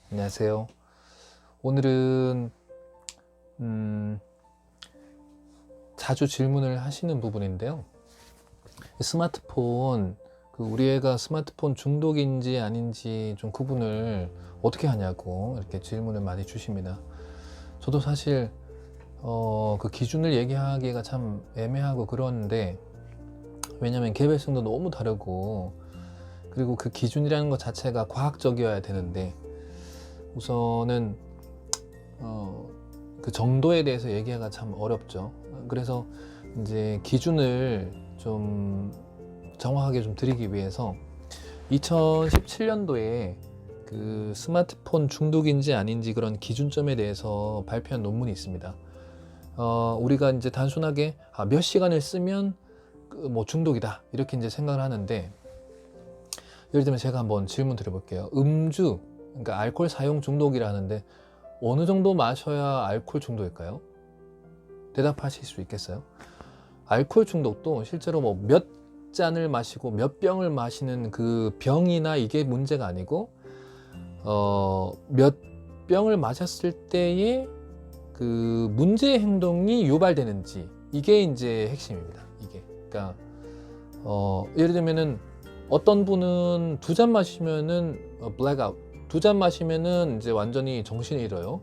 안녕하세요. 오늘은 자주 질문을 하시는 부분인데요. 스마트폰, 우리 애가 스마트폰 중독인지 아닌지 좀 구분을 어떻게 하냐고 이렇게 질문을 많이 주십니다. 저도 사실 그 기준을 얘기하기가 참 애매하고 그런데, 왜냐면 개별성도 너무 다르고, 그리고 그 기준이라는 것 자체가 과학적이어야 되는데, 우선은 그 정도에 대해서 얘기하기가 참 어렵죠. 그래서 이제 기준을 좀 정확하게 좀 드리기 위해서 2017년도에 그 스마트폰 중독인지 아닌지 그런 기준점에 대해서 발표한 논문이 있습니다. 우리가 이제 단순하게 몇 시간을 쓰면 뭐 중독이다 이렇게 이제 생각을 하는데, 예를 들면 제가 한번 질문 드려볼게요. 음주, 그러니까 알코올 사용 중독이라 하는데 어느 정도 마셔야 알코올 중독일까요? 대답하실 수 있겠어요? 알코올 중독도 실제로 뭐 몇 잔을 마시고 몇 병을 마시는 그 병이나 이게 문제가 아니고, 몇 병을 마셨을 때의 그 문제의 행동이 유발되는지, 이게 이제 핵심입니다. 이게. 그러니까 예를 들면은 어떤 분은 2잔 마시면은 블랙아웃, 2잔 마시면은 이제 완전히 정신이 잃어요.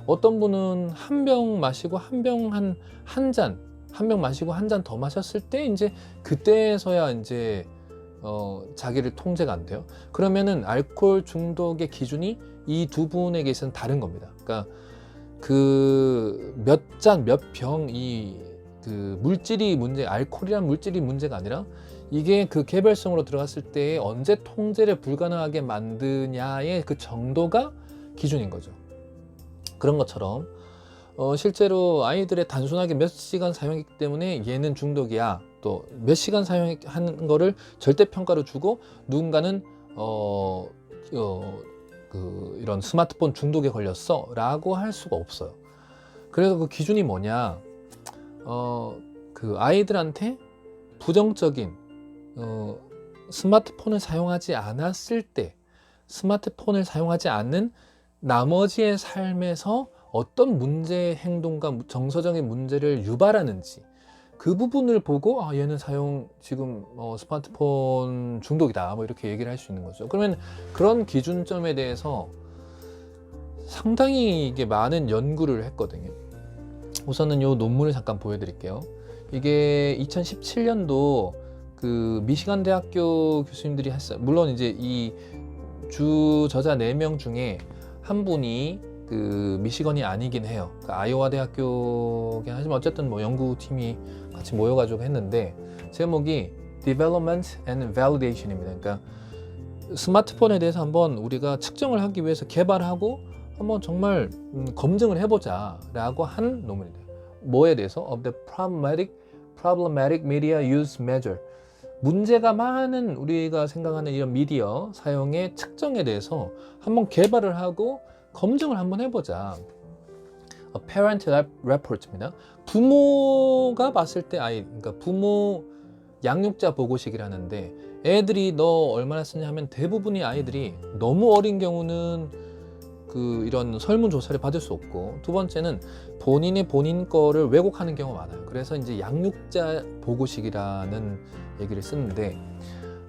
어떤 분은 한 병 마시고 한 병 마시고 한 잔 더 마셨을 때 이제 그때서야 이제 자기를 통제가 안 돼요. 그러면은 알코올 중독의 기준이 이 두 분에게 있어서는 다른 겁니다. 그러니까 그 몇 잔, 몇 병, 그 물질이 문제, 알코올이란 물질이 문제가 아니라 이게 그 개별성으로 들어갔을 때 언제 통제를 불가능하게 만드냐의 그 정도가 기준인 거죠. 그런 것처럼 실제로 아이들의 단순하게 몇 시간 사용했기 때문에 얘는 중독이야, 또 몇 시간 사용한 거를 절대평가로 주고 누군가는 이런 스마트폰 중독에 걸렸어 라고 할 수가 없어요. 그래서 그 기준이 뭐냐, 그 아이들한테 부정적인 스마트폰을 사용하지 않았을 때, 스마트폰을 사용하지 않는 나머지의 삶에서 어떤 문제 행동과 정서적인 문제를 유발하는지, 그 부분을 보고 얘는 지금 스마트폰 중독이다 뭐 이렇게 얘기를 할 수 있는 거죠. 그러면 그런 기준점에 대해서 상당히 이게 많은 연구를 했거든요. 우선은 이 논문을 잠깐 보여드릴게요. 이게 2017년도 그 미시간 대학교 교수님들이 했어요. 물론 이제 이 주저자 4명 중에 한 분이 그 미시건이 아니긴 해요. 그 아이오와 대학교긴 하지만 어쨌든 뭐 연구팀이 같이 모여가지고 했는데, 제목이 Development and Validation입니다. 그러니까 스마트폰에 대해서 한번 우리가 측정을 하기 위해서 개발하고 한번 정말 검증을 해보자 라고 한 논문입니다. 뭐에 대해서? Of the problematic media use measure. 문제가 많은 우리가 생각하는 이런 미디어 사용의 측정에 대해서 한번 개발을 하고 검증을 한번 해보자. Parent Report입니다. 부모가 봤을 때 그러니까 부모 양육자 보고식이라는데, 애들이 너 얼마나 쓰냐 하면 대부분의 아이들이 너무 어린 경우는 이런 설문조사를 받을 수 없고, 두 번째는 본인 거를 왜곡하는 경우가 많아요. 그래서 이제 양육자 보고식이라는 얘기를 쓰는데,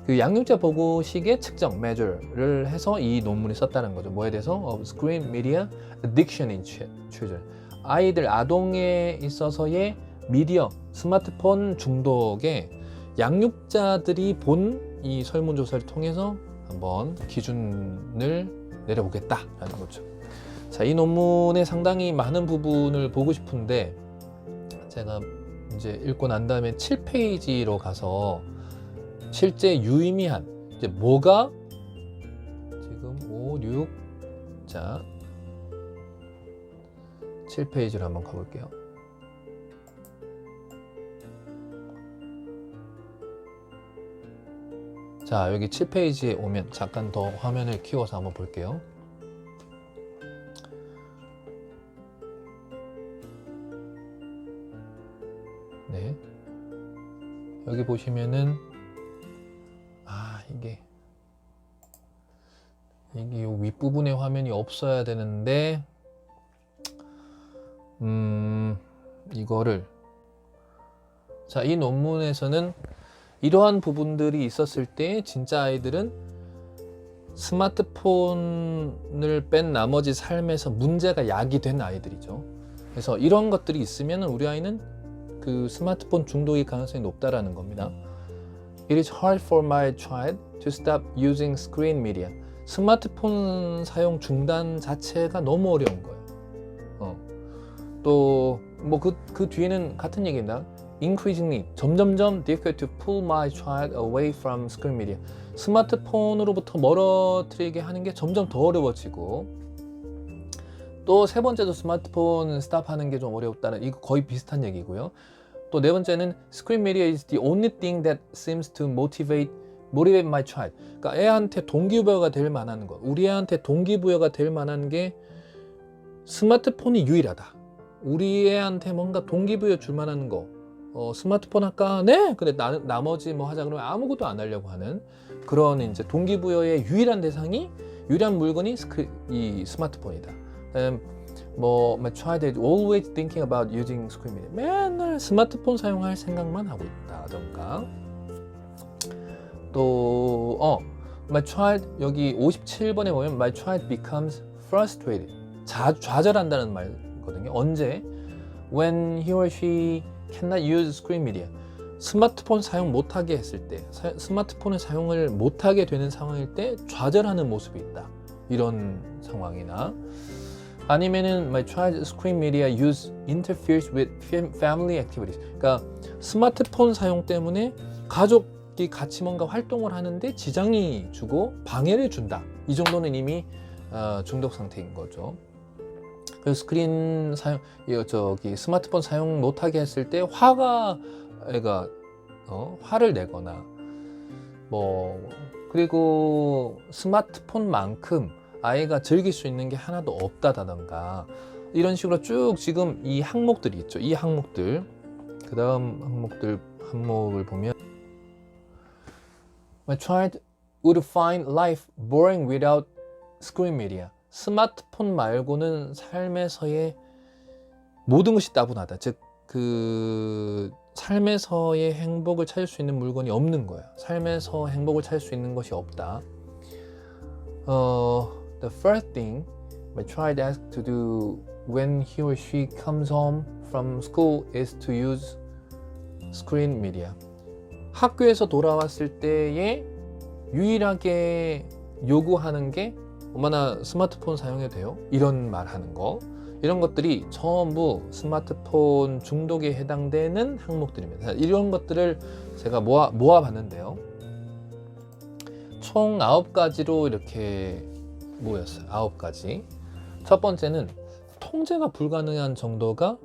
그 양육자 보고식의 측정, measure를 해서 이 논문이 썼다는 거죠. 뭐에 대해서? Screen Media Addiction in Children. 아동에 있어서의 미디어, 스마트폰 중독에 양육자들이 본 이 설문조사를 통해서 한번 기준을 내려보겠다라는 거죠. 자, 이 논문의 상당히 많은 부분을 보고 싶은데, 제가 이제 읽고 난 다음에 7페이지로 가서 실제 유의미한, 이제 뭐가 지금 5, 6, 자 7페이지로 한번 가볼게요. 자, 여기 7페이지에 오면 잠깐 더 화면을 키워서 한번 볼게요. 네, 여기 보시면은 이게 이게 윗부분에 화면이 없어야 되는데 이거를 자, 이 논문에서는 이러한 부분들이 있었을 때 진짜 아이들은 스마트폰을 뺀 나머지 삶에서 문제가 야기된 아이들이죠. 그래서 이런 것들이 있으면 우리 아이는 그 스마트폰 중독일 가능성이 높다라는 겁니다. It is hard for my child to stop using screen media. 스마트폰 사용 중단 자체가 너무 어려운 거예요. 또 뭐 그 뒤에는 같은 얘기입니다. Increasingly, 점점점 difficult to pull my child away from screen media. 스마트폰으로부터 멀어뜨리게 하는 게 점점 더 어려워지고, 또 세 번째도 스마트폰 스탑하는 게 좀 어렵다는, 이거 거의 비슷한 얘기고요. 또 네 번째는 screen media is the only thing that seems to motivate my child. 그러니까 애한테 동기부여가 될 만한 것, 우리 애한테 동기부여가 될 만한 게 스마트폰이 유일하다. 우리 애한테 뭔가 동기부여 줄 만한 거, 스마트폰 할까? 네. 근데 나머지 뭐 하자 그러면 아무것도 안 하려고 하는 그런 이제 동기부여의 유일한 물건이 이 스마트폰이다. 뭐 my child is always thinking about using screen media. 맨날 스마트폰 사용할 생각만 하고 있다던가. 또 my child 여기 57번에 보면 my child becomes frustrated. 좌절한다는 말거든요. 언제? When he or she cannot use screen media. 스마트폰 사용 못하게 했을 때, 스마트폰을 사용을 못하게 되는 상황일 때 좌절하는 모습이 있다. 이런 상황이나 아니면은 my child's screen media use interferes with family activities. 그러니까 스마트폰 사용 때문에 가족이 같이 뭔가 활동을 하는데 지장이 주고 방해를 준다. 이 정도는 이미 중독 상태인 거죠. 그래서 스크린 사용, 스마트폰 사용 못하게 했을 때 애가 화를 내거나 그리고 스마트폰만큼 아이가 즐길 수 있는 게 하나도 없다던가 이런 식으로 쭉 지금 이 항목들이 있죠. 이 항목들, 그 다음 항목을 보면 My child would find life boring without screen media. 스마트폰 말고는 삶에서의 모든 것이 따분하다. 즉, 그 삶에서의 행복을 찾을 수 있는 물건이 없는 거야. 삶에서 행복을 찾을 수 있는 것이 없다. The first thing my child asks to do when he or she comes home from school is to use screen media. 학교에서 돌아왔을 때에 유일하게 요구하는 게 엄마나 스마트폰 사용해도 돼요? 이런 말 하는 거. 이런 것들이 전부 스마트폰 중독에 해당되는 항목들입니다. 이런 것들을 제가 모아봤는데요. 총 9가지로 이렇게 모였어요. 9가지. 첫 번째는 통제가 불가능한 정도가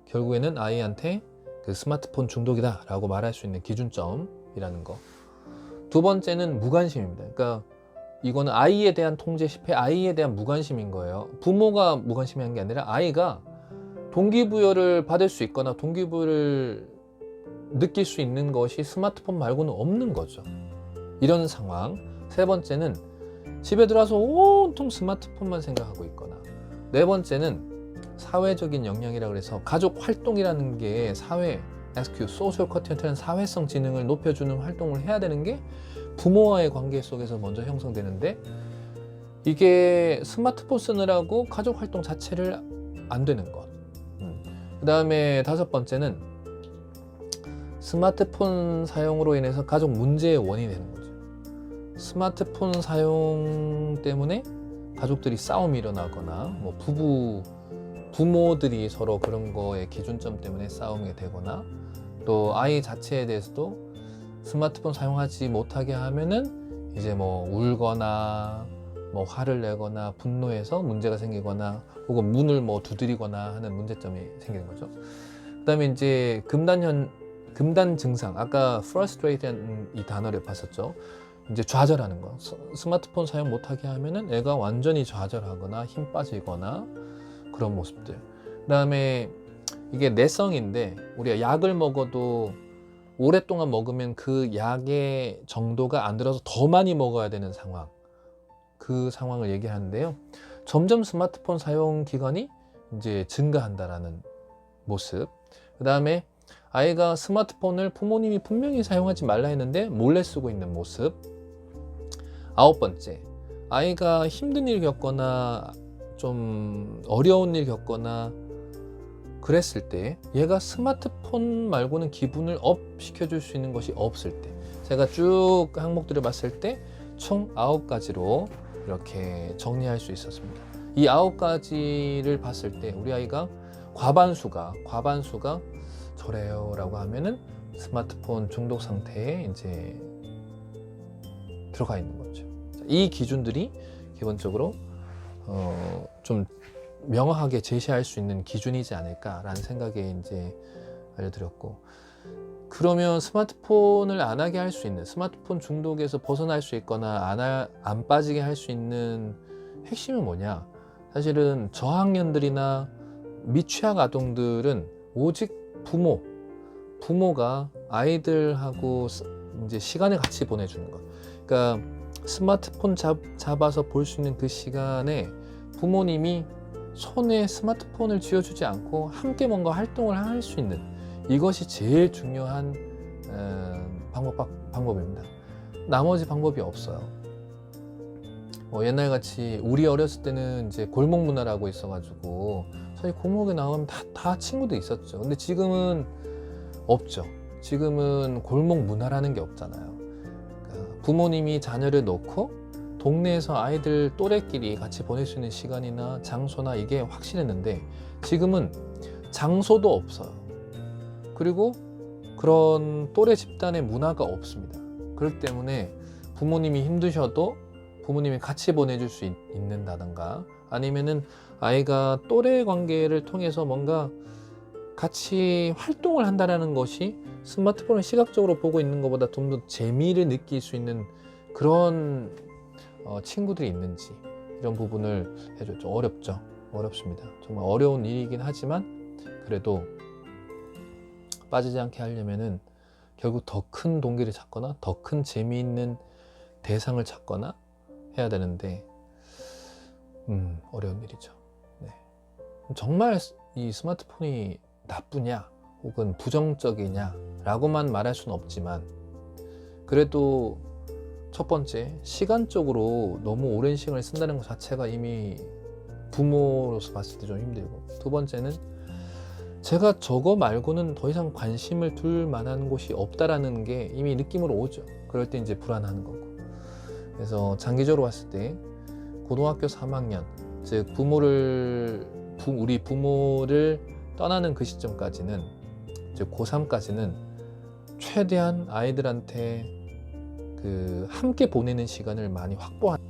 결국에는 아이한테 그 스마트폰 중독이다 라고 말할 수 있는 기준점이라는 거. 두 번째는 무관심입니다. 그러니까 이거는 아이에 대한 통제 실패, 아이에 대한 무관심인 거예요. 부모가 무관심한 게 아니라 아이가 동기부여를 받을 수 있거나 동기부여를 느낄 수 있는 것이 스마트폰 말고는 없는 거죠. 이런 상황. 세 번째는 집에 들어와서 온통 스마트폰만 생각하고 있거나. 네 번째는 사회적인 영향이라고 해서 가족 활동이라는 게 SQ, 소셜 커티언트라는 사회성 지능을 높여주는 활동을 해야 되는 게 부모와의 관계 속에서 먼저 형성되는데 이게 스마트폰 쓰느라고 가족 활동 자체를 안 되는 것. 그 다음에 다섯 번째는 스마트폰 사용으로 인해서 가족 문제의 원인이 되는 거죠. 스마트폰 사용 때문에 가족들이 싸움이 일어나거나 뭐 부모들이 서로 그런 거에 기준점 때문에 싸움이 되거나 또 아이 자체에 대해서도 스마트폰 사용하지 못하게 하면은 이제 뭐 울거나 뭐 화를 내거나 분노해서 문제가 생기거나 혹은 문을 뭐 두드리거나 하는 문제점이 생기는 거죠. 그다음에 이제 금단 증상, 아까 frustrated 이 단어를 봤었죠. 이제 좌절하는 거. 스마트폰 사용 못하게 하면은 애가 완전히 좌절하거나 힘 빠지거나 그런 모습들. 그다음에 이게 내성인데 우리가 약을 먹어도 오랫동안 먹으면 그 약의 정도가 안 들어서 더 많이 먹어야 되는 상황. 그 상황을 얘기하는데요. 점점 스마트폰 사용 기간이 이제 증가한다라는 모습. 그 다음에 아이가 스마트폰을 부모님이 분명히 사용하지 말라 했는데 몰래 쓰고 있는 모습. 9번째, 아이가 힘든 일 겪거나 좀 어려운 일 겪거나 그랬을 때 얘가 스마트폰 말고는 기분을 업 시켜줄 수 있는 것이 없을 때, 제가 쭉 항목들을 봤을 때 총 9가지로 이렇게 정리할 수 있었습니다. 이 9가지를 봤을 때 우리 아이가 과반수가 저래요 라고 하면은 스마트폰 중독 상태에 이제 들어가 있는 거죠. 이 기준들이 기본적으로 좀 명확하게 제시할 수 있는 기준이지 않을까라는 생각에 이제 알려드렸고, 그러면 스마트폰을 안 하게 할 수 있는, 스마트폰 중독에서 벗어날 수 있거나 안 빠지게 할 수 있는 핵심은 뭐냐? 사실은 저학년들이나 미취학 아동들은 오직 부모가 아이들하고 이제 시간을 같이 보내주는 것. 그러니까 스마트폰 잡아서 볼 수 있는 그 시간에 부모님이 손에 스마트폰을 쥐어주지 않고 함께 뭔가 활동을 할 수 있는, 이것이 제일 중요한 방법입니다. 나머지 방법이 없어요. 옛날같이 우리 어렸을 때는 이제 골목 문화라고 있어가지고 사실 골목에 나오면 다 친구도 있었죠. 근데 지금은 없죠. 지금은 골목 문화라는 게 없잖아요. 그러니까 부모님이 자녀를 놓고 동네에서 아이들 또래끼리 같이 보낼 수 있는 시간이나 장소나 이게 확실했는데, 지금은 장소도 없어요. 그리고 그런 또래 집단의 문화가 없습니다. 그렇기 때문에 부모님이 힘드셔도 부모님이 같이 보내줄 수 있는다든가, 아니면은 아이가 또래 관계를 통해서 뭔가 같이 활동을 한다는 것이 스마트폰을 시각적으로 보고 있는 것보다 좀 더 재미를 느낄 수 있는 그런 친구들이 있는지, 이런 부분을 해줬죠. 어렵습니다. 정말 어려운 일이긴 하지만 그래도 빠지지 않게 하려면은 결국 더 큰 동기를 찾거나 더 큰 재미있는 대상을 찾거나 해야 되는데 어려운 일이죠. 네. 정말 이 스마트폰이 나쁘냐 혹은 부정적이냐 라고만 말할 수는 없지만, 그래도 첫 번째, 시간적으로 너무 오랜 시간을 쓴다는 것 자체가 이미 부모로서 봤을 때 좀 힘들고, 두 번째는 제가 저거 말고는 더 이상 관심을 둘 만한 곳이 없다라는 게 이미 느낌으로 오죠. 그럴 때 이제 불안한 거고. 그래서 장기적으로 봤을 때 고등학교 3학년, 즉 우리 부모를 떠나는 그 시점까지는, 즉 고3까지는 최대한 아이들한테 함께 보내는 시간을 많이 확보하는